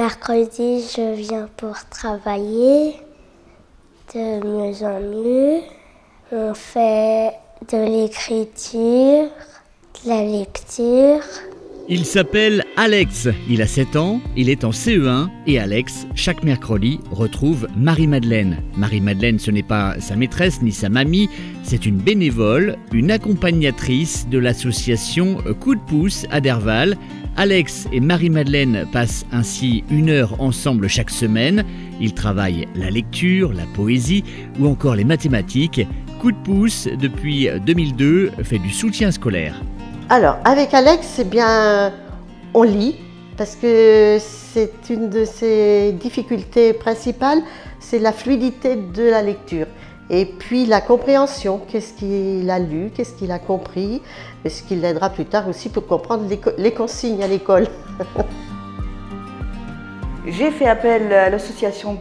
mercredi, je viens pour travailler de mieux en mieux. On fait de l'écriture, de la lecture. Il s'appelle Alex, il a 7 ans, il est en CE1 et Alex, chaque mercredi, retrouve Marie-Madeleine. Marie-Madeleine, ce n'est pas sa maîtresse ni sa mamie, c'est une bénévole, une accompagnatrice de l'association Coup de pouce à Derval. Alex et Marie-Madeleine passent ainsi 1 heure ensemble chaque semaine. Ils travaillent la lecture, la poésie ou encore les mathématiques. Coup de pouce, depuis 2002, fait du soutien scolaire. Alors, avec Alex, eh bien, on lit, parce que c'est une de ses difficultés principales, c'est la fluidité de la lecture. Et puis la compréhension, qu'est-ce qu'il a lu, qu'est-ce qu'il a compris, et ce qui l'aidera plus tard aussi pour comprendre les consignes à l'école. J'ai fait appel à l'association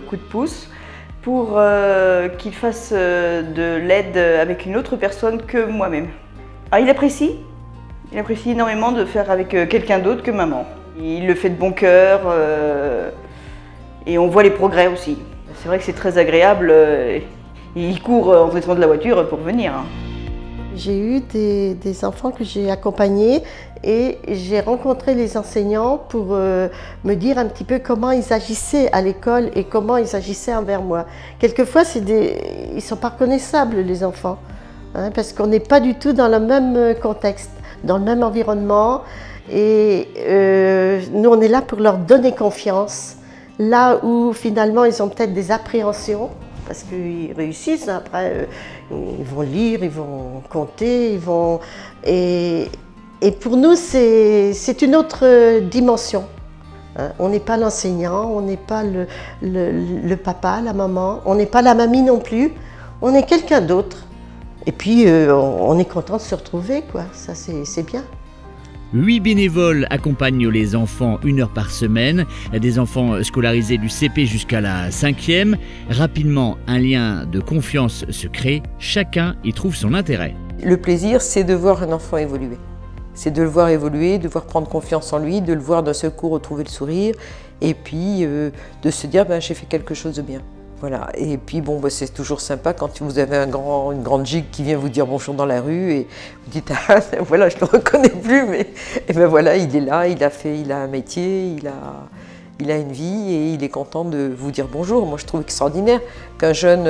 Coup de pouce pour qu'il fasse de l'aide avec une autre personne que moi-même. Alors, il apprécie énormément de faire avec quelqu'un d'autre que maman. Il le fait de bon cœur et on voit les progrès aussi. C'est vrai que c'est très agréable, il court en descendant de la voiture pour venir. J'ai eu des enfants que j'ai accompagnés et j'ai rencontré les enseignants pour me dire un petit peu comment ils agissaient à l'école et comment ils agissaient envers moi. Quelquefois, ils ne sont pas reconnaissables, les enfants. Parce qu'on n'est pas du tout dans le même contexte, dans le même environnement. Et nous, on est là pour leur donner confiance. Là où finalement, ils ont peut-être des appréhensions, parce qu'ils réussissent. Après, ils vont lire, ils vont compter, Et pour nous, c'est une autre dimension. On n'est pas l'enseignant, on n'est pas le papa, la maman, on n'est pas la mamie non plus. On est quelqu'un d'autre. Et puis, on est content de se retrouver, quoi. Ça, c'est bien. 8 bénévoles accompagnent les enfants 1 heure par semaine, des enfants scolarisés du CP jusqu'à la 5e. Rapidement, un lien de confiance se crée, chacun y trouve son intérêt. Le plaisir, c'est de voir un enfant évoluer. C'est de le voir évoluer, de voir prendre confiance en lui, de le voir d'un seul coup retrouver le sourire, et puis de se dire j'ai fait quelque chose de bien. Voilà. Et puis bon, c'est toujours sympa quand vous avez une grande gigue qui vient vous dire bonjour dans la rue et vous dites ah voilà, je ne le reconnais plus, mais et ben voilà, il est là, il a un métier, il a une vie et il est content de vous dire bonjour. Moi je trouve extraordinaire qu'un jeune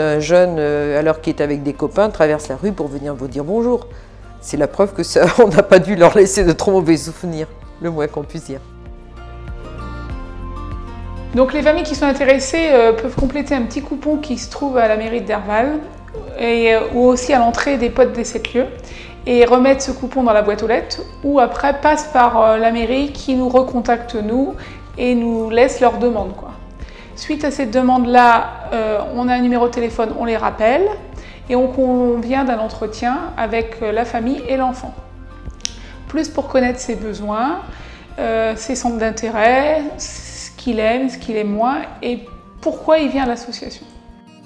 alors qu'il est avec des copains traverse la rue pour venir vous dire bonjour. C'est la preuve que ça, on n'a pas dû leur laisser de trop mauvais souvenirs, le moins qu'on puisse dire. Donc les familles qui sont intéressées peuvent compléter un petit coupon qui se trouve à la mairie de Derval ou aussi à l'entrée des potes des 7 lieux et remettre ce coupon dans la boîte aux lettres ou après passent par la mairie qui nous recontacte nous et nous laisse leur demande, quoi. Suite à cette demande-là, on a un numéro de téléphone, on les rappelle et on convient d'un entretien avec la famille et l'enfant. Plus pour connaître ses besoins, ses centres d'intérêt, ce qu'il aime moins et pourquoi il vient à l'association.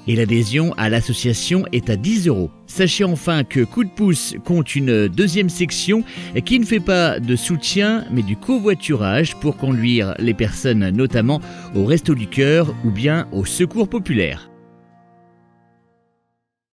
Et l'adhésion à l'association est à 10 €. Sachez enfin que Coup de pouce compte une 2e section qui ne fait pas de soutien mais du covoiturage pour conduire les personnes notamment au Resto du Cœur ou bien au Secours Populaire.